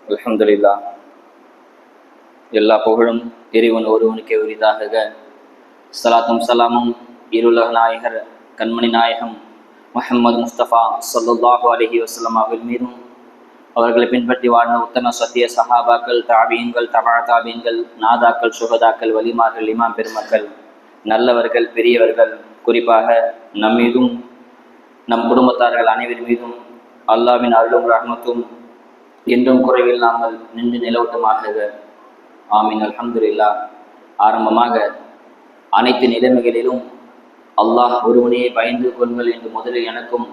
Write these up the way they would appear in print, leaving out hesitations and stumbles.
அல்ஹம்துலில்லா. எல்லா புகழும் இறைவன் ஒருவனுக்கே உரிதாக. ஸலாத்தும் ஸலாமும் இருலக நாயகர் கண்மணி நாயகம் முஹம்மது முஸ்தபா ஸல்லல்லாஹு அலைஹி வஸல்லம் அவர்கள் மீதும், அவர்களை பின்பற்றி வாழ்ந்த உத்தம சத்திய சஹாபாக்கள், தாபீன்கள், தபா தாபீன்கள், நாதாக்கள், சுஹதாக்கள், வலிமார்கள், இமாம் பெருமக்கள், நல்லவர்கள், பெரியவர்கள், குறிப்பாக நம் மீதும் நம் குடும்பத்தார்கள் அனைவர் மீதும் அல்லாஹ்வின் அருளும் ரஹ்மத்தும் என்றும் குறைவில்லாமல் நின்று நிலவட்டமாக. ஆமீன். அல்ஹம்துலில்லாஹ். ஆரம்பமாக அனைத்து நிலைமைகளிலும் அல்லாஹ் ஒருவனையே பயந்து கொள்ளுங்கள் என்று முதலில் எனக்கும்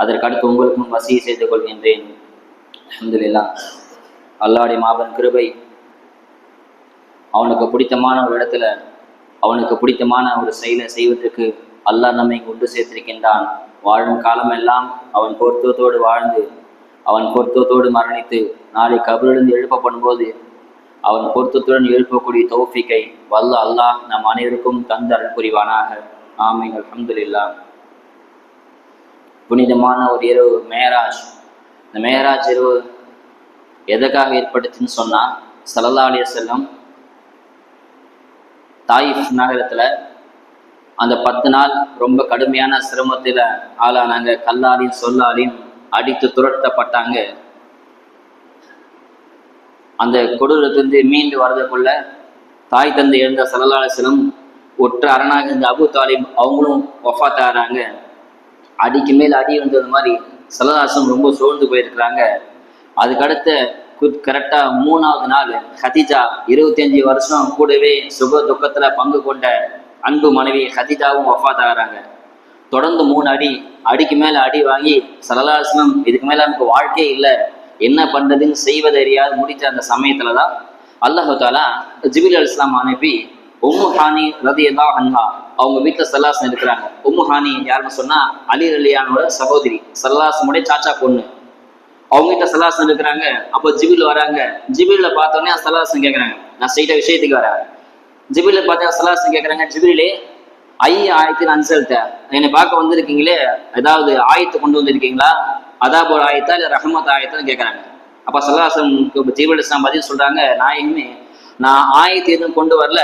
அதற்கடுத்து உங்களுக்கும் வசிய செய்து கொள்கின்றேன். அல்ஹம்துலில்லாஹ். அல்லாஹ்வுடைய மாபெரும் கிருபை, அவனுக்கு பிடித்தமான ஒரு இடத்துல அவனுக்கு பிடித்தமான ஒரு செயலை செய்வதற்கு அல்லாஹ் நம்மை கொண்டு சேர்த்திருக்கின்றான். வாழும் காலமெல்லாம் அவன் பொருத்தத்தோடு வாழ்ந்து அவன் பொருத்தத்தோடு மரணித்து நாளை கபரிலிருந்து எழுப்பப்படும் போது அவன் பொருத்தத்துடன் எழுப்பக்கூடிய தௌஃபீக்கை வல்ல அல்லாஹ் நம் அனைவருக்கும் தந்து அருள் புரிவானாக. ஆமீன். அல்ஹம்துலில்லாஹ். புனிதமான ஒரு இரவு மேராஜ். இந்த மேராஜ் இரவு எதற்காக ஏற்பட்டுச்சுன்னு சொன்னா, ஸல்லல்லாஹு அலைஹி வஸல்லம் தாயிஃப் நகரத்துல அந்த 10 நாள் ரொம்ப கடுமையான சிரமத்தில் ஆளானாங்க. கல்லாலையும் சொல்லாலையும் அடித்து துரத்தப்பட்டாங்க. அந்த கொடூரத்திலிருந்து மீண்டு வரதுக்குள்ள தாய் தந்தை எழுந்த ஸல்லல்லாஹு அலைஹி வஸல்லம் ஒற்ற அரணாக இருந்த அபூ தாலிப் அவங்களும் வஃபாத் ஆகிறாங்க. அடிக்கு மேல் அடி வந்தது மாதிரி ஸல்லல்லாஹு அலைஹி வஸல்லம் ரொம்ப சோர்ந்து போயிருக்கிறாங்க. அதுக்கடுத்த கரெக்டா 3ஆவது நாள் ஹதீஜா 25 வருஷம் கூடவே சுக துக்கத்துல பங்கு கொண்ட அன்பு மனைவி ஹதீஜாவும் வஃபாத் ஆகிறாங்க. தொடர்ந்து 3 அடிக்கு மேல அடி வாங்கி ஸல்லல்லாஹு அலைஹி வஸல்லம் இதுக்கு மேல நமக்கு வாழ்க்கையே இல்லை, என்ன பண்றதுன்னு செய்வதறியாது முடிச்ச அந்த சமயத்துலதான் அல்லாஹ் தஆலா ஜிப்ரீல் அலைஹிஸ்ஸலாம் அனுப்பி உம்மு ஹானி ரலியல்லாஹு அன்ஹா அவங்க வீட்டுல ஸல்லல்லாஹு அலைஹி வஸல்லம் இருக்கிறாங்க. உம்மு ஹானி யாருன்னு சொன்னா அலி ரலியல்லாஹுவோட சகோதரி, ஸல்லல்லாஹு அலைஹி வஸல்லம் சாச்சா பொண்ணு. அவங்க வீட்டுல ஸல்லல்லாஹு அலைஹி வஸல்லம் இருக்கிறாங்க. அப்போ ஜிப்ரீல் வராங்க. ஜிப்ரீல பார்த்தோன்னே ஸல்லல்லாஹு அலைஹி வஸல்லம் கேட்கறாங்க, நான் ஸ்ட்ரைட்டா விஷயத்துக்கு வரேன். ஜிப்ரீல பார்த்தா ஸல்லல்லாஹு அலைஹி வஸல்லம் கேட்கறாங்க, ஜிப்ரீலே ஆயத்தின் அன்சல்ட்ட என்னை பார்க்க வந்திருக்கீங்களே, ஏதாவது ஆயத்தை கொண்டு வந்திருக்கீங்களா, அதாப் ஒரு ஆயத்தா இல்லை ரஹமத் ஆயத்தான்னு கேட்கறாங்க. அப்ப ஸல்லல்லாஹு அலைஹி வஸல்லம் ஜிப்ரீல் அலைஹிஸ்ஸலாம் பதில் சொல்றாங்க, நாயகமே நான் ஆயத்தை எதுவும் கொண்டு வரல,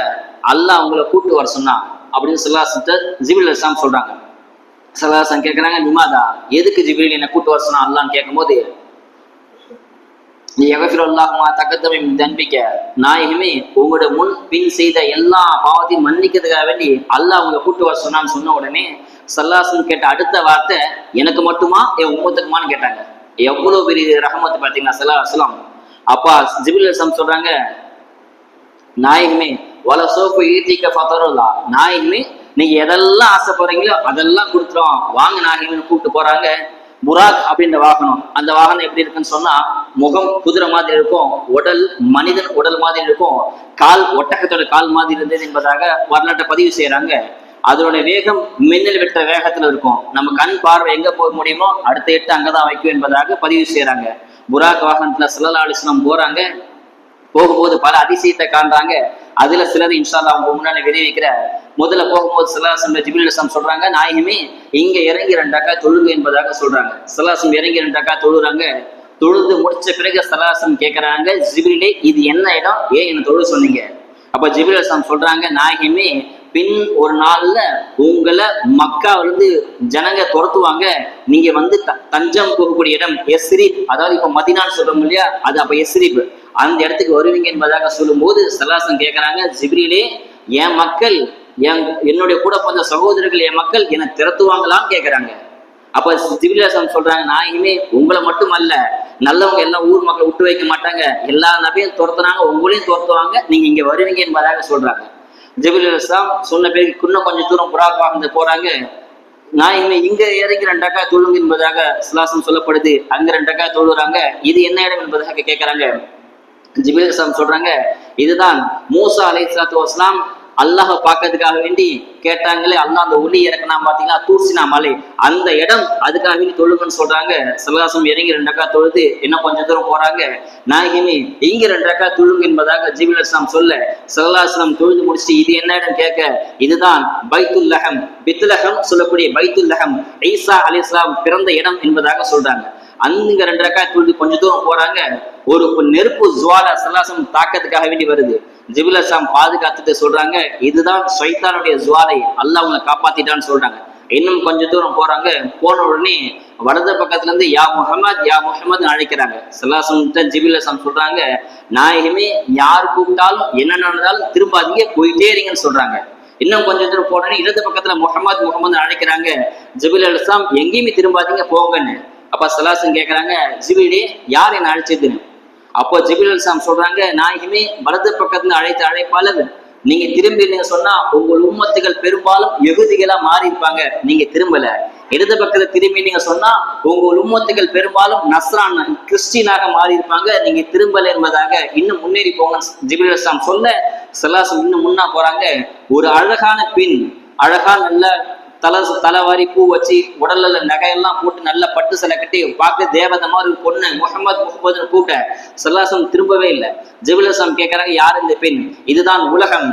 அல்லாஹ் உங்களை கூட்டு வர சொன்னான் அப்படின்னு ஸல்லல்லாஹு அலைஹி வஸல்லம் ஜிப்ரீல் அலைஹிஸ்ஸலாம் சொல்றாங்க. ஸல்லல்லாஹு அலைஹி வஸல்லம் கேட்கறாங்க, நிமாதா எதுக்கு ஜிப்ரீல் என்னை கூட்டு வர சொன்னா அல்லாஹ்னு கேட்கும்போது, நீ யக்ஃபிருல்லாஹு தகத்தமி மின் தன்பிக, நாயகமே உங்களோட முன் பின் செய்த எல்லா பாவத்தையும் மன்னிக்கிறதுக்காக வேண்டி அல்லாஹ் உங்களை கூட்டு வர சொன்னான்னு சொன்ன உடனே ஸல்லல்லாஹு அலைஹி வஸல்லம் கேட்ட அடுத்த வார்த்தை, எனக்கு மட்டுமா என் உம்மத்துக்குமான்னு கேட்டாங்க. எவ்வளவு பெரிய ரஹமத்து பார்த்தீங்கன்னா ஸல்லல்லாஹு அலைஹி வஸல்லம். அப்பா ஜிப்ரீல் அலைஹிஸ்ஸலாம் சொல்றாங்க, நாயகமே வல சோப்பு ஈத்திக்க ஃபதருல்லா, நாயகமே நீங்க எதெல்லாம் ஆசைப்படுறீங்களோ அதெல்லாம் கொடுத்துரும் வாங்க நாயகம்னு கூப்பிட்டு போறாங்க. புராக் அப்படின்ற வாகனம், அந்த வாகனம் எப்படி இருக்குன்னு சொன்னா, முகம் குதிரை மாதிரி இருக்கும், உடல் மனிதன் உடல் மாதிரி இருக்கும், கால் ஒட்டகத்தோட கால் மாதிரி இருந்தது என்பதாக வரலாற்றை பதிவு செய்யறாங்க. அதோட வேகம் மின்னல் வெட்ட வேகத்துல இருக்கும். நம்ம கண் பார்வை எங்க போக முடியுமோ அடுத்த எட்டு அங்கதான் வைக்கும் என்பதாக பதிவு செய்யறாங்க. புராக் வாகனத்துல ஸல்லல்லாஹு அலைஹி வஸல்லம் போறாங்க. போகும்போது பல அதிசயத்தை காண்றாங்க. அதுல சிலது இன்ஷா அல்லாஹ் அவங்க முன்னாடி விளைவிக்கிற. முதல்ல போகும்போது ஸல்லல்லாஹு அலைஹி வஸல்லம் ஜிப்ரீல் அலைஹிஸ்ஸலாம் சொல்றாங்க, நாயகமே இங்க இறங்கி 2 ரக்கா தொழுங்க என்பதாக சொல்றாங்க. ஸல்லல்லாஹு அலைஹி வஸல்லம் இறங்கி 2 ரக்கா தொழுறாங்க. தொழுது முடிச்ச பிறகு ஸல்லல்லாஹு அலைஹி வஸல்லம் கேட்கறாங்க, ஜிப்ரீலே இது என்ன இடம், ஏன் என்ன தொழு சொன்னீங்க? அப்ப ஜிப்ரீல் அலைஹிஸ்ஸலாம் சொல்றாங்க, நாயகமே பின் ஒரு நாள்ல உங்களை மக்காவிலிருந்து ஜனங்க துரத்துவாங்க, நீங்க வந்து தஞ்சம் போகக்கூடிய இடம் எஸ்ரிப், அதாவது இப்ப மதீனான்னு சொல்றோம் இல்லையா, அது அப்ப எஸ்ரிப், அந்த இடத்துக்கு வருவீங்க என்பதாக சொல்லும் போது ஸல்லல்லாஹு அலைஹி வஸல்லம் கேட்கறாங்க, ஜிப்ரீலே என் மக்கள் என்னுடைய கூட பிறந்த சகோதரர்கள் என் மக்கள் என்னை திரத்துவாங்களான்னு கேட்கறாங்க. அப்ப ஜிப்ரீல் அலைஹிஸ்ஸலாம் சொல்றாங்க, நாயகமே உங்களை மட்டும் அல்ல, நல்லவங்க எல்லாம் ஊர் மக்களை விட்டு வைக்க மாட்டாங்க, எல்லா நபியும் துரத்துனாங்க, உங்களையும் துரத்துவாங்க, நீங்க இங்க வருவீங்க என்பதாக சொல்றாங்க. ஜிப்ரீல் அலைஹிஸ்ஸலாம் சொன்ன பிறகு இன்னும் கொஞ்சம் தூரம் புராக் வாகனத்துல போறாங்க. நாயகமே இங்க இறங்கி 2 ரக்கா தொழுங்க என்பதாக ஸல்லல்லாஹு அலைஹி வஸல்லம் சொல்லப்படுது. அங்க 2 ரக்கா தொழுறாங்க. இது என்ன இடம் என்பதாக கேட்கறாங்க. ஜிப்ரீல் அலைஹிஸ்ஸலாம் சொல்றாங்க, இதுதான் மூசா அலைஹிஸ்ஸலாத்து வஸலாம் அல்லாஹ் பார்க்கறதுக்காக வேண்டி கேட்டாங்களே, அல்லாஹ் அந்த ஒளி இறக்குனா பாத்தீங்கன்னா தூர்சினா மலை, அந்த இடம், அதுக்காக வேண்டி தொழுங்கன்னு சொல்றாங்க. ஸல்லல்லாஹு அலைஹி வஸல்லம் இறங்கி 2 ரக்கா தொழுது இன்னும் கொஞ்சம் தூரம் போறாங்க. நாயகமே இங்க 2 ரக்கா தொழுங்க என்பதாக ஜிப்ரீல் அலைஹிஸ்ஸலாம் சொல்ல, ஸல்லல்லாஹு அலைஹி வஸல்லம் தொழுது முடிச்சுட்டு இது என்ன இடம் கேட்க, இதுதான் பைத்துல் லஹம், பித்லஹம் சொல்லக்கூடிய பைத்துல் லஹம், ஈசா அலைஹிஸ்ஸலாம் பிறந்த இடம் என்பதாக சொல்றாங்க. அங்க 2 ரக்காத் தொழுது கொஞ்ச தூரம் போறாங்க. ஒரு நெருப்பு ஜுவாலா சல்லாசம் தாக்கத்துக்காக வேண்டி வருது. ஜிப்ரீல் அலைஹிஸ்ஸலாம் பாதுகாத்துட்டு சொல்றாங்க, இதுதான் ஷைத்தானுடைய ஜுவாலை, அல்லாஹ் அவங்களை காப்பாத்திட்டான்னு சொல்றாங்க. இன்னும் கொஞ்ச தூரம் போறாங்க. போன உடனே வலது பக்கத்துல இருந்து யா முஹம்மது அழைக்கிறாங்க. சல்லாசம் ஜிப்ரீல் அலைஹிஸ்ஸலாம் சொல்றாங்க, நாயகமே யார் கூப்பிட்டாலும் என்ன நடந்தாலும் திரும்பாதீங்க, போயிட்டே இருங்கன்னு சொல்றாங்க. இன்னும் கொஞ்சம் தூரம் போனோன்னே இடது பக்கத்துல முகமது அழைக்கிறாங்க. ஜிப்ரீல் அலைஹிஸ்ஸலாம் எங்கேயுமே திரும்பாதீங்க, போங்கன்னு. அப்ப சல்லாசம் கேட்கறாங்க, ஜிப்ரீலே யார் என்ன அழைச்சதுன்னு. அப்போ ஜிப்ரீல் அலைஹிஸ்ஸலாம் சொல்றாங்க, நாயகமே வலது பக்கத்துல அழைத்த அழைப்பாளர், நீங்க திரும்பினீங்க சொன்னா உங்கள் உம்மத்துகள் பெரும்பாலும் யகூதிகளா மாறி இருப்பாங்க, நீங்க திரும்பல. இடது பக்கத்துல திரும்பி நீங்க சொன்னா உங்கள் உம்மத்துகள் பெரும்பாலும் நஸ்ரான் கிறிஸ்டினாக மாறி இருப்பாங்க, நீங்க திரும்பல என்பதாக இன்னும் முன்னேறி போங்க ஜிப்ரீல் அலைஹிஸ்ஸலாம் சொல்ல, சல்லாசம் இன்னும் முன்னா போறாங்க. ஒரு அழகான பெண், அழகா நல்ல தலைவாரி பூ வச்சு உடல்ல நகையெல்லாம் போட்டு நல்ல பட்டு சிலை கட்டி பார்க்க தேவதை மாதிரி பொண்ணு முகமதுன்னு கூப்பிட்ட. சல்லாசம் திரும்பவே இல்லை. ஜிப்ரீல் அலைஹிஸ்ஸலாம் கேட்கறாங்க, யார் இந்த பெண்? இதுதான் உலகம்.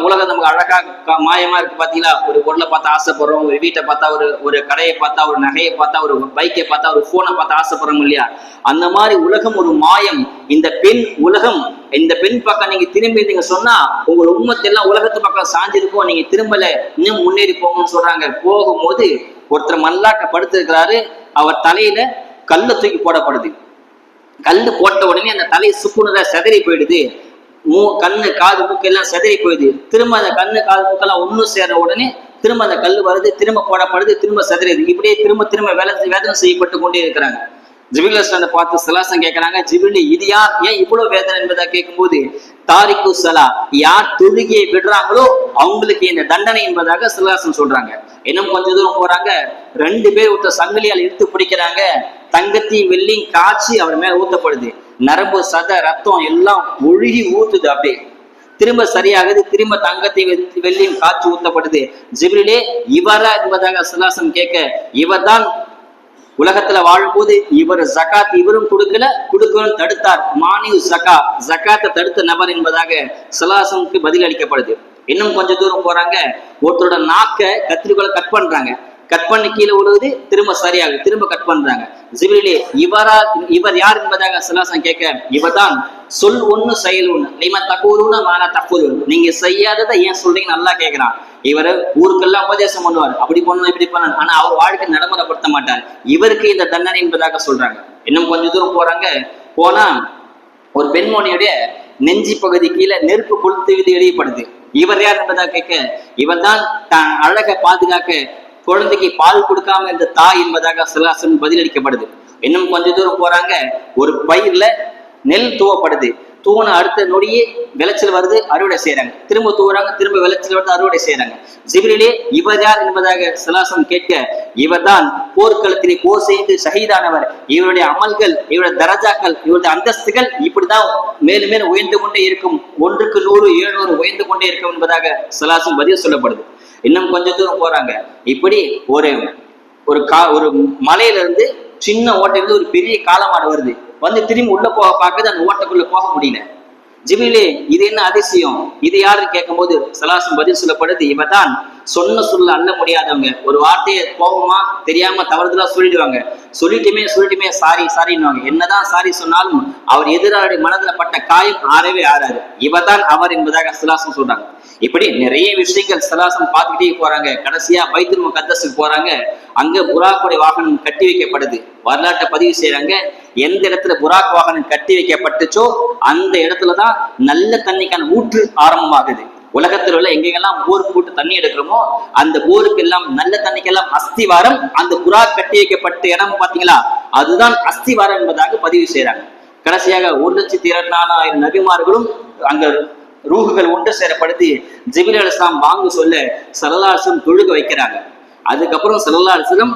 உலகம் நமக்கு அழகா மாயமா இருக்கு பாத்தீங்களா? ஒரு பொருளை பார்த்தா ஆசைப்படுறோம், ஒரு வீட்டை பார்த்தா, ஒரு கடையை பார்த்தா, ஒரு நகையை பார்த்தா, ஒரு பைக்கை பார்த்தா, ஒரு போனை பார்த்தா ஆசைப்படுறோம் இல்லையா? அந்த மாதிரி உலகம் ஒரு மாயம். இந்த பெண் உலகம். இந்த பெண் பக்கம் நீங்க திரும்பி நீங்க சொன்னா உங்க உம்மத்து எல்லாம் உலகத்து பக்கம் சாஞ்சிருக்கோம், நீங்க திரும்பல, இன்னும் முன்னேறி போங்கன்னு சொல்றாங்க. போகும்போது ஒருத்தர் மல்லாக்க படுத்திருக்கிறாரு. அவர் தலையில கல்லு தூக்கி போடப்படுது. கல்லு போட்ட உடனே அந்த தலை சுக்குனதா செதறி போயிடுது. கண்ணு காது மூக்கு எல்லாம் செதறி போயிடுது. திரும்ப அந்த கண்ணு காது மூக்கெல்லாம் ஒன்னும் சேர உடனே திரும்ப அந்த கல்லு வருது, திரும்ப போடப்படுது, திரும்ப செதறிது. இப்படியே திரும்ப வேதனை செய்யப்பட்டு கொண்டே இருக்கிறாங்க. ஜிப்ரீல் அலைஹிஸ்ஸலாம் பார்த்து சல்லாசம் கேட்கறாங்க, ஜிப்ரீல் இது யார், ஏன் இவ்வளவு வேதனை என்பதா கேட்கும்போது, தாரிக்கு ஸலா, யார் தொழுகையை விடுறாங்களோ அவங்களுக்கு இந்த தண்டனை என்பதாக சல்லாசம் சொல்றாங்க. இன்னும் கொஞ்ச தூரம் போறாங்க. 2 பேர் ஒருத்தர் சங்கிலியால் இழுத்து பிடிக்கிறாங்க. தங்கத்தையும் வெள்ளியும் காய்ச்சி அவர் மேல ஊத்தப்படுது. நரம்பு சத ரத்தம் எல்லாம் ஒழுகி ஊத்துது. அப்படியே திரும்ப சரியாகுது. திரும்ப தங்கத்தை வெள்ளியும் காய்ச்சி ஊத்தப்படுது. ஜிப்ரீலே இவரா என்பதாக சல்லாசம் கேட்க, இவர்தான் உலகத்துல வாழும்போது இவர் ஜகாத் இவரும் கொடுக்கணும் தடுத்தார். மானியு ஜகாத்தை தடுத்த நபர் என்பதாக சல்லாசமுக்கு பதில் அளிக்கப்படுது. இன்னும் கொஞ்ச தூரம் போறாங்க. ஒருத்தரோட நாக்க கத்திரிக்கோளை கட் பண்றாங்க. கட் பண்ணி கீழே விழுவுது. திரும்ப சரியாகுது. திரும்ப கட் பண்றாங்க. ஜிப்ரீலே இவர் யார் என்பதாக சல்லாசம் கேட்க, இவர்தான் சொல் ஒண்ணு செயல் ஒண்ணு, லிம தகூலுன மாலா தகூலுன், நீங்க செய்யாததை ஏன் சொல்றீங்க நல்லா கேட்கிறான். இவரை ஊருக்கெல்லாம் உபதேசம் பண்ணுவார், அப்படி பண்ணணும் இப்படி பண்ணணும், ஆனா அவர் வாழ்க்கை நடைமுறைப்படுத்த மாட்டார். இவருக்கு இந்த தண்டனை என்பதாக சொல்றாங்க. இன்னும் கொஞ்ச தூரம் போறாங்க. போனா ஒரு பெண்மணியுடைய நெஞ்சி பகுதி கீழே நெருப்பு கொளுத்து எரியப்படுது. இவர் யார் என்பதாக கேட்க, இவர் தான் தான் அழகை பாதுகாக்க குழந்தைக்கு பால் கொடுக்காம இருந்த தாய் என்பதாக சல்லாசம் பதிலளிக்கப்படுது. இன்னும் கொஞ்ச தூரம் போறாங்க. ஒரு பயிர்ல நெல் தூவப்படுது. தூவன அடுத்த நொடியே விளைச்சல் வருது, அறுவடை செய்யறாங்க. திரும்ப தூவுறாங்க, திரும்ப விளைச்சல் வருது, அறுவடை செய்யறாங்க. ஜிப்ரீலே இவர் யார் என்பதாக சல்லாசம் கேட்க, இவர் தான் போர்க்களத்திலே போர் செய்து ஷஹீதானவர். இவருடைய அமல்கள், இவருடைய தரஜாக்கள், இவருடைய அந்தஸ்துகள் இப்படிதான் மேலும் மேலும் உயர்ந்து கொண்டே இருக்கும். 1க்கு 100 700 உயர்ந்து கொண்டே இருக்கும் என்பதாக சல்லாசம் பதில் சொல்லப்படுது. இன்னும் கொஞ்ச தூரம் போறாங்க. இப்படி ஒரு மலையில இருந்து சின்ன ஓட்டையிலிருந்து ஒரு பெரிய காளமாடு வருது. வந்து திரும்பி உள்ள போக பார்க்குது. அந்த ஓட்டைக்குள்ள போக முடியல. ஜிப்ரீலே இது என்ன அதிசயம், இது யாருன்னு கேட்கும் போது சல்லாசம் பதில் சொல்லப்படுது, இவதான் சொன்ன சொல்ல அள்ள முடியாதவங்க. ஒரு வார்த்தையை கோபமா தெரியாம தவறுதலா சொல்லிட்டுமே சாரின்னுவாங்க. என்னதான் சாரி சொன்னாலும் அவர் எதிராளி மனதில் பட்ட காயம் ஆறவே ஆறாது. இவதான் அவர் என்பதாக சல்லாசம் சொல்றாங்க. இப்படி நிறைய விஷயங்கள் சல்லாசம் பார்த்துக்கிட்டே போறாங்க. கடைசியா பைத்துல் முகத்தஸுக்கு போறாங்க. அங்க புராக்குடைய வாகனம் கட்டி வைக்கப்படுது. வரலாற்றை பதிவு செய்யறாங்க. எந்த இடத்துல புராக் வாகனம் கட்டி வைக்கப்பட்டுச்சோ அந்த இடத்துலதான் நல்ல தண்ணிக்கான ஊற்று ஆரம்பமாகுது. உலகத்தில் உள்ள எங்கெல்லாம் போர் போட்டு தண்ணி எடுக்கிறோமோ அந்த போருக்கு எல்லாம் நல்ல தண்ணிக்கெல்லாம் அஸ்திவாரம் அந்த புராக் கட்டி வைக்கப்பட்ட இடம் பாத்தீங்களா, அதுதான் அஸ்திவாரம் என்பதாக பதிவு செய்யறாங்க. கடைசியாக 1,24,000 நபிமார்களும் அங்க ரூஹுகள் ஒன்று சேரப்படுத்தி ஜிப்ரீல் அலைஹிஸ்ஸலாம் வாங்க சொல்ல ஸல்லல்லாஹு அலைஹி வஸல்லம் தொழுக வைக்கிறாங்க. அதுக்கப்புறம் ஸல்லல்லாஹு அலைஹி வஸல்லம்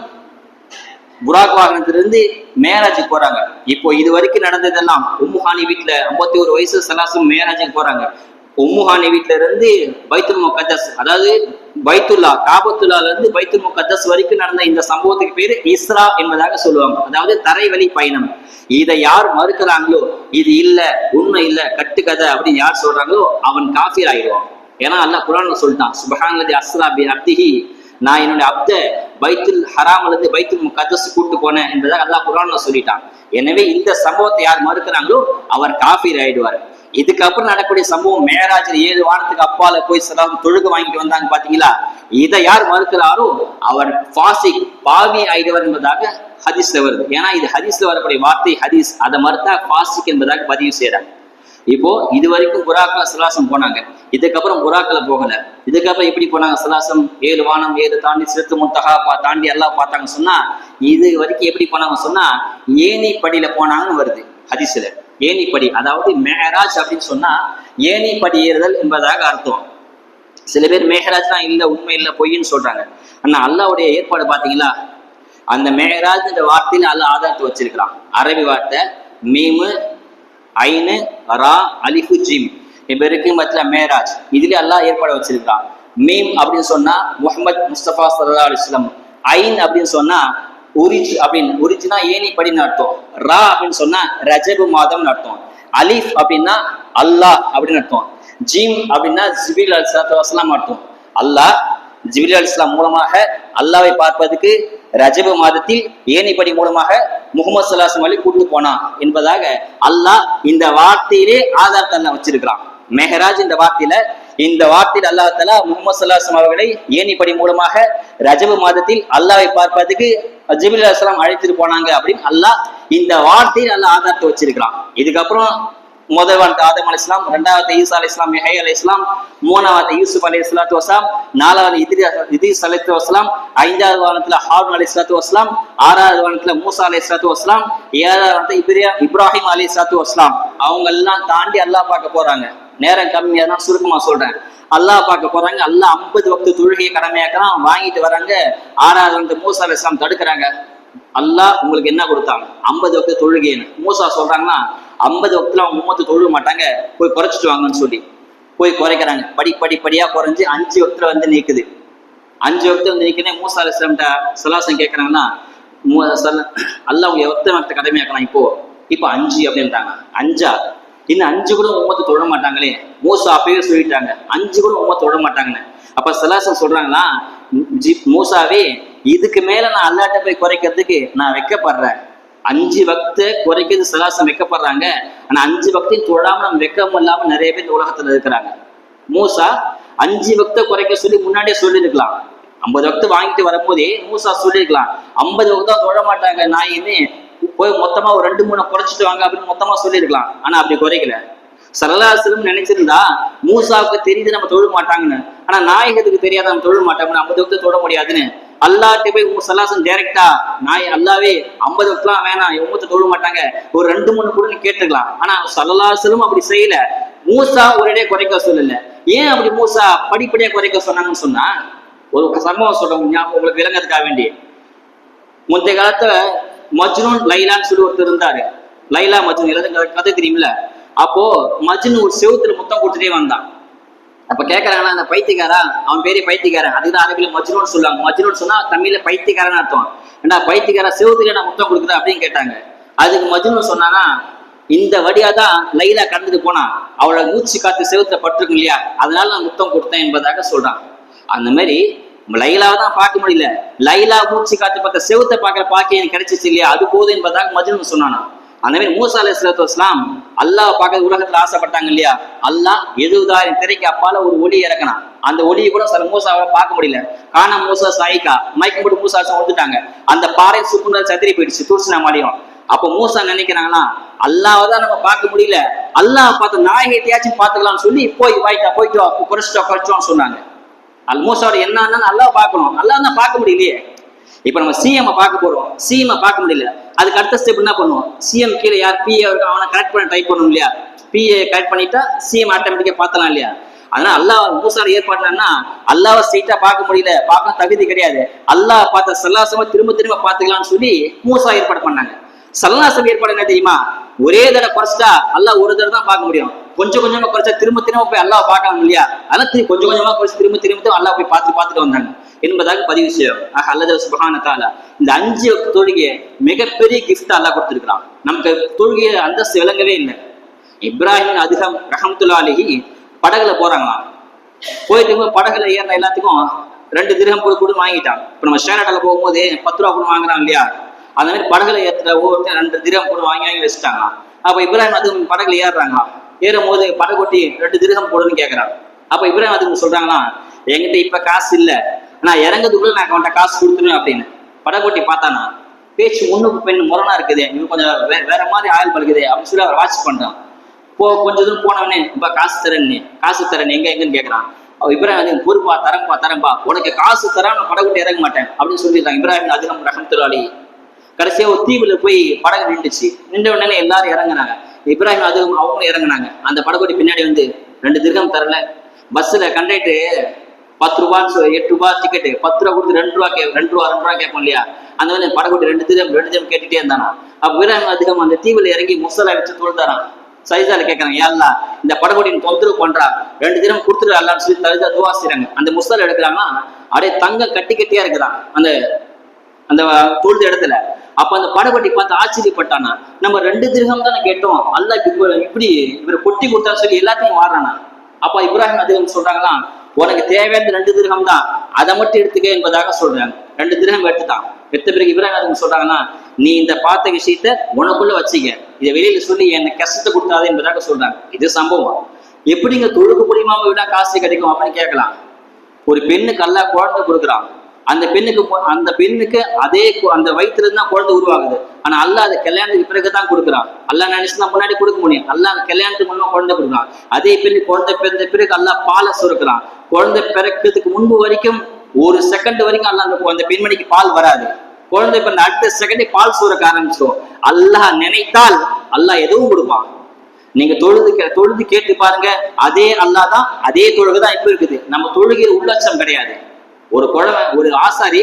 புராக் வாகனத்திலிருந்து மேராஜுக்கு போறாங்க. இப்போ இது வரைக்கும் நடந்ததெல்லாம் உம்முஹானி வீட்டுல 51 வயசு ஸல்லல்லாஹு மேராஜுக்கு போறாங்க. உம்முஹானி வீட்டுல இருந்து பைத்துல் முகத்தஸ், அதாவது பைத்துல்லா காபத்துல்லால இருந்து பைத்துல் முகத்தஸ் வரைக்கும் நடந்த இந்த சம்பவத்துக்கு பேரு இஸ்ரா என்பதாக சொல்லுவாங்க. அதாவது தரைவழி பயணம். இதை யார் மறுக்கிறாங்களோ, இது இல்ல உண்மை இல்ல கட்டுக்கதை அப்படின்னு யார் சொல்றாங்களோ அவன் காஃபிர் ஆயிடுவான். ஏன்னா அல்லாஹ் குர்ஆன்ல சொல்லிட்டான், சுப்ஹானல்லாஹி அஸ்ரா பி அப்திஹி, நான் என்னுடைய அப்த பைத்துல் ஹராம்ல இருந்து பைத்துல் முகத்தஸ் கூட்டு போனேன் என்பதாக அல்லாஹ் குர்ஆன்ல சொல்லிட்டான். எனவே இந்த சம்பவத்தை யார் மறுக்கிறாங்களோ அவர் காஃபிர் ஆயிடுவார். இதுக்கப்புறம் நடக்கக்கூடிய சம்பவம் மேராஜ் 7 வானத்துக்கு அப்பால போய் சலாம் தொழுக வாங்கிட்டு வந்தாங்க பாத்தீங்களா, இதை யார் மறுக்கிறாரோ அவர் ஃபாசிக் பாவி ஆயிடுவார் என்பதாக ஹதீஸ்ல வருது. ஏன்னா இது ஹதீஸ்ல வரக்கூடிய வார்த்தை ஹதீஸ், அதை மறுத்தா ஃபாசிக் என்பதாக பதிவு செய்யறாங்க. இப்போ இது வரைக்கும் புறாக்கள சலாசம் போனாங்க, இதுக்கப்புறம் புறாக்களை போகல. இதுக்கப்புறம் எப்படி போனாங்க சலாசம்? 7 வானம் 7 தாண்டி சிறுத்து முத்தகா தாண்டி எல்லாம் பார்த்தாங்க சொன்னா, இது வரைக்கும் எப்படி போனாங்க சொன்னா ஏணி படியில போனாங்கன்னு வருது ஹதீஸ்ல. ஏணிப்படி, அதாவது மேராஜ் அப்படின்னு சொன்னா ஏணிப்படி ஏறுதல் என்பதாக அர்த்தம். சில பேர் மேஹராஜ் தான் இல்ல உண்மை இல்ல பொய்ன்னு சொல்றாங்க. ஆனா அல்லாவுடைய ஏற்பாடு பாத்தீங்களா, அந்த மேஹராஜ் என்ற வார்த்தையில அல்லாஹ் ஆதாரத்தை வச்சிருக்கிறான். அரபி வார்த்தை மீமு ஐனு ரா அலிஃபு ஜிம் இப்ப இருக்கு மத்தில மேராஜ், இதுல அல்லாஹ் ஏற்பாடு வச்சிருக்கிறான். மீம் அப்படின்னு சொன்னா முஹம்மது முஸ்தபா ஸல்லல்லாஹு அலைஹி வஸல்லம், ஐன் அப்படின்னு சொன்னா உரிஜ் அப்படின்னு, உரிஜ்னா ஏணிப்படின்னு அர்த்தம். ரா அப்படின்னு சொன்னா ரஜபு மாதம்னு அர்த்தம். அலிஃப் அப்படின்னா அல்லாஹ் அப்படின்னு அர்த்தம். ஜீம் அப்படின்னா ஜிப்ரீல் அலைஹிஸ்ஸலாத்து வஸலாம் அர்த்தம். அல்லாஹ் ஜிப்ரீல் அலைஹிஸ்ஸலாம் மூலமாக அல்லாஹ்வை பார்ப்பதற்கு ரஜபு மாதத்தில் ஏணிப்படி மூலமாக முஹம்மது ஸல்லல்லாஹு அலைஹி வஸல்லம் கூட்டு போனான் என்பதாக அல்லாஹ் இந்த வார்த்தையிலே ஆதாரத்தை அல்லாஹ் வச்சிருக்கிறான். மெஹராஜ் இந்த வார்த்தையில் அல்லாஹ் தஆலா முஹம்மது ஸல்லல்லாஹு அலைஹி வஸல்லம் அவர்களை ஏணிப்படி மூலமாக ரஜபு மாதத்தில் அல்லாஹ்வை பார்ப்பதற்கு ஜிப்ரீல் அலைஹிஸ்ஸலாம் அழைத்துட்டு போனாங்க அப்படின்னு அல்லாஹ் இந்த வார்த்தையில் அல்லாஹ் ஆதாரத்தை வச்சிருக்கிறான். இதுக்கப்புறம் முதல் வானத்து ஆதம் அலைஹிஸ்ஸலாம், இரண்டாவது ஈசா அலைஹிஸ்ஸலாம், யஹ்யா அலைஹிஸ்ஸலாம், மூணாவது யூசுப் அலைஹிஸ்ஸலாத்து வஸலாம், நாலாவது இத்ரீஸ் அலைஹிஸ்ஸலாத்து வஸலாம், ஐந்தாவது வானத்துல ஹாரூன் அலைஹிஸ்ஸலாத்து வஸலாம், ஆறாவது வானத்துல மூசா அலைஹிஸ்ஸலாத்து வஸலாம், ஏழாவது வானத்துல இப்ராஹிம் அலைஹிஸ்ஸலாத்து வஸலாம். அவங்க எல்லாம் தாண்டி அல்லாஹ் பார்க்க போறாங்க. நேரம் கம்மியா தான் சுருக்கமா சொல்றேன். அல்லாஹ் பார்க்க போறாங்க. அல்லாஹ் 50 வக்து தொழுகையை கடமையாக்குறான். வாங்கிட்டு வராங்க. ஆறாவது வந்து மூசா அலைஹிஸ்ஸலாம் தடுக்கிறாங்க. அல்லாஹ் உங்களுக்கு என்ன கொடுத்தாங்க? 50 வக்து தொழுகைன்னு. மூசா சொல்றாங்கன்னா 50 வக்துல அவங்க உம்மத்து தொழுக மாட்டாங்க, போய் குறைச்சிட்டு வாங்கன்னு சொல்லி போய் குறைக்கிறாங்க. படிப்படியா குறைஞ்சு 5 வக்துல வந்து நீக்குது. 5 வக்து வந்து நீக்குனே மூசா அலைஹிஸ்ஸலாம்ட்ட சலாசம் கேட்கறாங்கன்னா அல்லாஹ் உங்க எத்தனை வக்து கடமையாக்கலாம்? இப்போ 5 அப்படின்றாங்க. 5 இன்னும் 5 கூட உம்மத்து தொழ மாட்டாங்களே. மூசா அப்பயே சொல்லிட்டாங்க 5 கூட உம்மத்து தொழ மாட்டாங்கன்னு. அப்ப சலாசம் சொல்றாங்களா, மூசாவே இதுக்கு மேல நான் அல்லாட்ட போய் குறைக்கிறதுக்கு நான் வைக்கப்படுறேன். 5 வக்து குறைக்கிறது சலாசம் வைக்கப்படுறாங்க. ஆனா 5 வக்தையும் தொழாம நம்ம வெக்கம் இல்லாம நிறைய பேர் இந்த உலகத்துல இருக்கிறாங்க. மூசா 5 வக்தை குறைக்க சொல்லி முன்னாடியே சொல்லியிருக்கலாம். 50 வக்து வாங்கிட்டு வரும்போதே மூசா சொல்லியிருக்கலாம் 50 வக்தா தொழ மாட்டாங்க நாயின்னு, போய் மொத்தமா ஒரு 2-3 குறைச்சிட்டு வாங்க அப்படின்னு மொத்தமா சொல்லியிருக்கலாம். ஆனா அப்படி குறைக்கல. ஸல்லல்லாஹு அலைஹி வஸல்லம் நினைச்சிருந்தா மூசாவுக்கு தெரியுது நம்ம தொழ மாட்டாங்கன்னு, ஆனா நாயகத்துக்கு தெரியாத நம்ம தொழ மாட்டாங்கன்னு, 50 வக்து தொழ முடியாதுன்னு அல்லாஹ்ட்ட போய் சலாசம் டைரக்டா அல்லாவே 50 வக்துலாம் வேணாம், உம்மத்து தொழ மாட்டாங்க, ஒரு 2-3 கூட கேட்டுக்கலாம். ஆனா ஸல்லல்லாஹு அலைஹி வஸல்லம் அப்படி செய்யல. மூசா ஒரே குறைக்க சொல்லல. ஏன் அப்படி மூசா படிப்படியா குறைக்க சொன்னாங்கன்னு சொன்னா, ஒரு சம்பவம் சொல்றவங்க உங்களுக்கு விளங்கறதுக்காக வேண்டி. முந்தைய காலத்துல மஜ்னூன் லைலான்னு சொல்லி ஒருத்தர் இருந்தாரு. லைலா மஜ்னூன் கதை தெரியுமில்ல. அப்போ மஜ்னூன் ஒரு செவுத்துல முத்தம் கொடுத்துட்டே வந்தான். அப்ப கேட்கறாங்கன்னா அந்த பைத்தியக்காரா, அவன் பேரே பைத்தியக்காரன், அதுதான் அரபில மஜ்னூன் சொல்லுவாங்க. மஜ்னூன் சொன்னா தமிழ்ல பைத்தியக்காரன் அர்த்தம். ஏன்னா பைத்தியக்கார செவுத்துல நான் முத்தம் கொடுக்குறேன் அப்படின்னு கேட்டாங்க. அதுக்கு மஜ்னூன் சொன்னானா, இந்த வழியாதான் லைலா கடந்துட்டு போனா, அவளோட மூச்சு காத்து செவுத்துல பட்டிருக்கும் இல்லையா, அதனால நான் முத்தம் கொடுத்தேன் என்பதாக சொல்றான். அந்த மாதிரி லைலாவை தான் பார்க்க முடியல, லைலா மூச்சு காத்து பார்த்த செவுத்தை பார்க்கிற பாக்கி எனக்கு கிடைச்சிச்சு இல்லையா, அது போதும் என்பதாக மஜ்னூன் சொன்னானா. அந்த மாதிரி மூசா அலைஹிஸ்ஸலாத்து வஸலாம் அல்லாஹ் பார்க்க உலகத்துல ஆசைப்பட்டாங்க இல்லையா, அல்லாஹ் 70,000 திரைக்கு அப்பால ஒரு ஒளி இறக்கினான். அந்த ஒளியை கூட சில மூசாவை பார்க்க முடியல. காணா மூசா சாயிக்கா மயக்கம் போட்டு மூசா வந்துட்டாங்க. அந்த பாறை சுக்குனர் சதிரி போயிடுச்சு தூசினா மாடியும். அப்ப மூசா நினைக்கிறாங்கன்னா அல்லாஹ் தான் நம்ம பார்க்க முடியல, அல்லாஹ் பார்த்த நாயகத்தையாச்சும் பார்த்துக்கலாம்னு சொல்லி போயிட்டு குறைச்சிட்டோம் சொன்னாங்க. மூசாவோட என்னன்னா அல்லாஹ் பார்க்கணும், அல்லாஹ் தான் பார்க்க முடியலையே. இப்ப நம்ம சிஎம் பார்க்க போறோம், சிஎம் பார்க்க முடியல, அதுக்கு அடுத்த ஸ்டெப் என்ன பண்ணுவோம்? சிஎம் கீழே யார் பிஏ அவனை கரெக்ட் பண்ண டைப் பண்ணணும் இல்லையா, பிஏ கரெக்ட் பண்ணிட்டா சிஎம் ஆட்டோமேட்டிக்கா பார்த்தலாம் இல்லையா. அதனால அல்லாஹ் மூசாவோட ஏற்பாடுனா அல்லாஹ் ஸ்ட்ரைட்டா பார்க்க முடியல, பார்க்க தகுதி கிடையாது, அல்லாஹ் பார்த்த சல்லாசமா திரும்ப பார்த்துக்கலாம்னு சொல்லி மூசா ஏற்பாடு பண்ணாங்க. சல்லாசம் ஏற்பாடு என்ன தெரியுமா? ஒரே தடவை குறைச்சிட்டா அல்லாஹ் ஒரு தடவை தான் பார்க்க முடியும். கொஞ்சம் கொஞ்சமா குறைச்சா திரும்ப போய் அல்லாஹ் பார்க்கலாம் இல்லையா. அதனால கொஞ்சம் கொஞ்சமா குறைச்சு திரும்ப அல்லாஹ் போய் பார்த்துட்டு வந்தாங்க என்பதாக பதிவு செய்யும். அல்லாஹ் சுப்ஹானஹு வ தஆலா இந்த 5 தொழுகையை மிகப்பெரிய கிஃப்ட் அல்லாஹ் கொடுத்திருக்கிறான். நமக்கு தொழுகையை அந்தஸ்து விளங்கவே இல்லை. இப்ராஹிம் அதிகம் ரஹமத்துல்லாஹி அலைஹி படகுல போறாங்களாம். போயிட்டு படகுல ஏறின எல்லாத்துக்கும் 2 திரகம் கொடுத்து வாங்கிட்டான். இப்ப நம்ம ஷேர் போகும்போது 10 ரூபா கூட வாங்குறான் இல்லையா, அந்த மாதிரி படகுல ஏற்றுற ஒவ்வொருத்தர் 2 திரகம் கூட வாங்கி வச்சுட்டாங்க. அப்ப இப்ராஹிம் அது படகுல ஏறுறாங்க. ஏறும் போது படகொட்டி 2 திரகம் போடுன்னு கேட்கறான். அப்ப இப்ராஹிம் அதுக்கு சொல்றாங்கன்னா, என்கிட்ட இப்ப காசு இல்ல, நான் இறங்குறதுக்குள்ள நான் அவன்கிட்ட காசு கொடுத்துருவேன் அப்படின்னு. படகொட்டி பார்த்தானா, பேச்சு முன்னுக்கு பெண் முரணா இருக்குது, இவன் கொஞ்சம் வேற மாதிரி ஆயில் பழுகுது அப்படின்னு சொல்லி அவர் வாட்ச் பண்றான். கொஞ்ச தூரம் போனவனே, இப்ப காசு தரேன் எங்கன்னு கேட்கறான். இப்ராஹிம் பொறுப்பா தரம்பா உனக்கு காசு தரா நான் படகுட்டி இறங்க மாட்டேன் அப்படின்னு சொல்லிடுறான். இப்ராஹிம் அதிகம் ரஹமத்துல்லாஹி. கடைசியா ஒரு தீவுல போய் படகு நின்றுச்சு. நின்ற உடனே எல்லாரும் இறங்குனாங்க. இப்ராஹிம் அதுவும் அவங்களும் இறங்குனாங்க. அந்த படகுட்டி பின்னாடி வந்து 2 திரகம் தரல. பஸ்ல கண்டக்டர் 10 ரூபான்னு 8 ரூபாய் டிக்கெட்டு 10 ரூபா கொடுத்து 2 ரூபா கேட்போம் இல்லையா, அந்த மாதிரி படகுட்டி 2 திரகம் கேட்டுட்டே இருந்தானா. அப்ப இப்ராஹிம் அதிகம் அந்த தீவுல இறங்கி முசலா வச்சு தொழுதாரான். சைதால கேட்கறாங்க, ஏல்லா இந்த படகுட்டின் தொந்தரவு பண்றா, 2 தினம் கொடுத்துட்டு அல்லான்னு சொல்லி சைதா துவா செய்றாங்க. அந்த முசல் எடுக்கிறாங்கன்னா அப்படியே தங்கம் கட்டியா இருக்கிறான் அந்த அந்த தொழுத இடத்துல. அப்ப அந்த படகுட்டி பார்த்து ஆச்சரியப்பட்டானா, நம்ம 2 திரகம் தானே கேட்டோம், அல்லா இப்படி இவர் கொட்டி கொடுத்தான்னு சொல்லி எல்லாத்தையும் மாறானா. அப்ப இப்ராஹிம் அதிகம் சொல்றாங்களாம், உனக்கு தேவையான 2 திரகம் தான், அதை மட்டும் எடுத்துக்க என்பதாக சொல்றாங்க. 2 திரகம் எடுத்துட்டான். எடுத்த பிறகு இப்ராஹிம் அதிகம் சொல்றாங்கன்னா, நீ இந்த பார்த்த விஷயத்த உனக்குள்ள வச்சுக்க, இதை வெளியில சொல்லி என்ன கஷ்டத்தை கொடுத்தாது என்பதாக சொல்றாங்க. இது சம்பவம். எப்படிங்க தொழுக முடியுமா விட காசு கிடைக்கும் அப்படின்னு கேட்கலாம். ஒரு பெண்ணுக்கு அல்லாஹ் குழந்தை கொடுக்குறான். அந்த பெண்ணுக்கு அதே அந்த வயிற்றுல இருந்து தான் குழந்தை உருவாகுது. ஆனா அல்லாஹ் அதை கல்யாணத்துக்கு பிறகுதான் கொடுக்குறான். அல்லாஹ் நினைச்சுதான் முன்னாடி கொடுக்க முடியும். அல்லாஹ் கல்யாணத்துக்கு முன்னே குழந்தை கொடுக்குறான். அதே பெண்ணு குழந்தை பிறந்த பிறகு அல்லாஹ் பாலை சுரக்கிறான். குழந்தை பிறக்கிறதுக்கு முன்பு வரைக்கும் 1 செகண்ட் வரைக்கும் அல்லாஹ் அந்த பெண்மணிக்கு பால் வராது. குழந்தை பிறந்த அடுத்த செகண்டே பால் சுரக்க ஆரம்பிச்சோம். அல்லாஹ் நினைத்தால் அல்லாஹ் எதுவும் கொடுப்பான். நீங்க தொழுது கேட்டு பாருங்க, அதே அல்லாஹ் தான், அதே தொழுகை தான் இப்ப இருக்குது. நம்ம தொழுகையில் உள்ளட்சம் கிடையாது. ஒரு ஆசாரி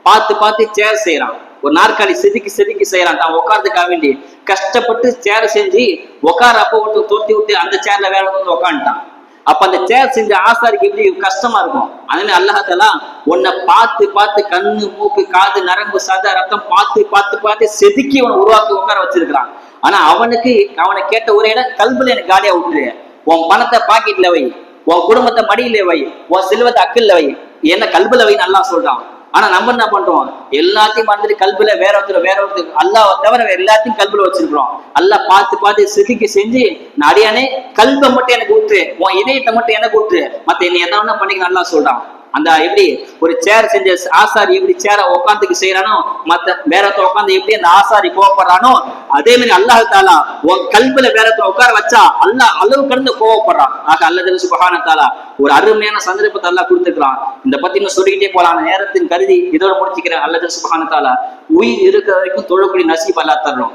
பார்த்து சேர் செய்யறான். ஒரு நாற்காலி செதுக்கி செய்யறான். தான் உட்கார்றதுக்காக வேண்டி கஷ்டப்பட்டு சேர் செஞ்சு உட்கார அப்ப தோர்த்தி விட்டு அந்த சேர்ல வேலை வந்து உட்காந்துட்டான். அப்ப அந்த சேர் செஞ்ச ஆசாரிக்கு எப்படி கஷ்டமா இருக்கும். அதே அல்லாஹ் உன்னை பார்த்து கண்ணு மூக்கு காது நரம்பு சத ரத்தம் பார்த்து செதுக்கி அவனை உருவாக்கி உட்கார வச்சிருக்கிறான். ஆனா அவனை கேட்ட ஒரே இடம், கல்புல எனக்கு காலியா விட்டுரு, உன் பணத்தை பாக்கெட்ல வை, உன் குடும்பத்தை மடியில வை, உன் செல்வத்தை அக்கல்ல வை, என்ன கல்புல வை நல்லா சொல்றான். ஆனா நம்ம என்ன பண்றோம், எல்லாத்தையும் மறந்துட்டு கல்புல வேற ஒருத்தர் அல்லாஹ் தவிர வேற எல்லாத்தையும் கல்புல வச்சிருக்கிறோம். அல்லாஹ் பார்த்து செதுக்கி செஞ்சு, நான் அடியானே கல்பை மட்டும் எனக்கு விட்டுரு, உன் இதயத்தை மட்டும் எனக்கு விட்டுரு, மத்த என்ன என்ன பண்ணிக்க நல்லா சொல்றான். அந்த எப்படி ஒரு சேர் செஞ்ச ஆசாரி எப்படி சேர உட்காந்துக்கு செய்யறானோ, மத்த வேறத்த உட்காந்து எப்படி அந்த ஆசாரி கோவப்படுறானோ, அதே மாதிரி அல்லாஹ் தாலா உன் கல்புல வேறத்த உட்கார வச்சா அல்லாஹ் அளவு கடந்து கோவப்படுறான். ஆக அல்லாஹ் சுப்ஹானஹு வ தஆலா ஒரு அருமையான சந்தர்ப்பத்தை அல்லாஹ் கொடுத்துக்கிறான். இந்த பத்தி இன்னும் சொல்லிக்கிட்டே போலாம், நேரத்தின் கருதி இதோட முடிச்சுக்கிறேன். அல்லாஹ் சுப்ஹானஹு வ தஆலா உயிர் இருக்கிற வரைக்கும் தொழக்கூடிய நசீப் அல்லாஹ் தர்றோம்.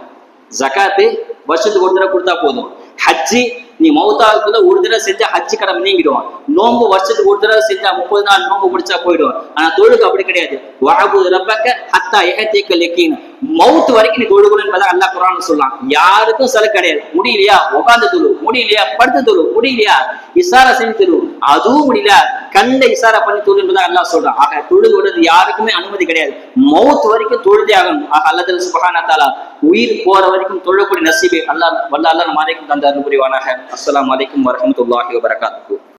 ஜகாத்து வருஷத்துக்கு ஒரு தடவை கொடுத்தா போதும். ஹஜ்ஜி நீ மௌத்தாவுக்குள்ள ஒரு தடவை செஞ்சா ஹஜ்ஜி கடமை நீங்கிடும். நோம்பு வருஷத்துக்கு ஒரு தடவை செஞ்சா 30 நாள் நோம்பு முடிச்சா போயிடும். ஆனா தொழுகு அப்படி கிடையாது. வஅபுது ரப்பக ஹத்தா யஹ்திகல் யகீன், மௌத் வரைக்கும் நீ தொழுகணும் என்பதை அல்லாஹ் குர்ஆன்ல சொல்லலாம். யாருக்கும் சலுகை கிடையாது. முடியலையா உட்கார்ந்து தொழு, முடியலையா படுத்து தொழு, முடியலையா இசாரா செஞ்சு தொழு, அதுவும் முடியல கண்ட இசாரா பண்ணி தொழு என்பதை அல்லாஹ் சொல்றான். ஆக தொழுகிறது யாருக்குமே அனுமதி கிடையாது. மௌத் வரைக்கும் தொழுதே ஆகணும். ஆக அல்லாஹ் சுப்ஹானஹு வ தஆலா உயிர் போற வரைக்கும் தொழக்கூடிய நசீபை அல்லாஹ் நம்ம அனைவருக்கும் தந்த அருள் புரிவானாக. அஸ்ஸலாமு அலைக்கும் வரஹ்மத்துல்லாஹி வபரகாத்துஹு.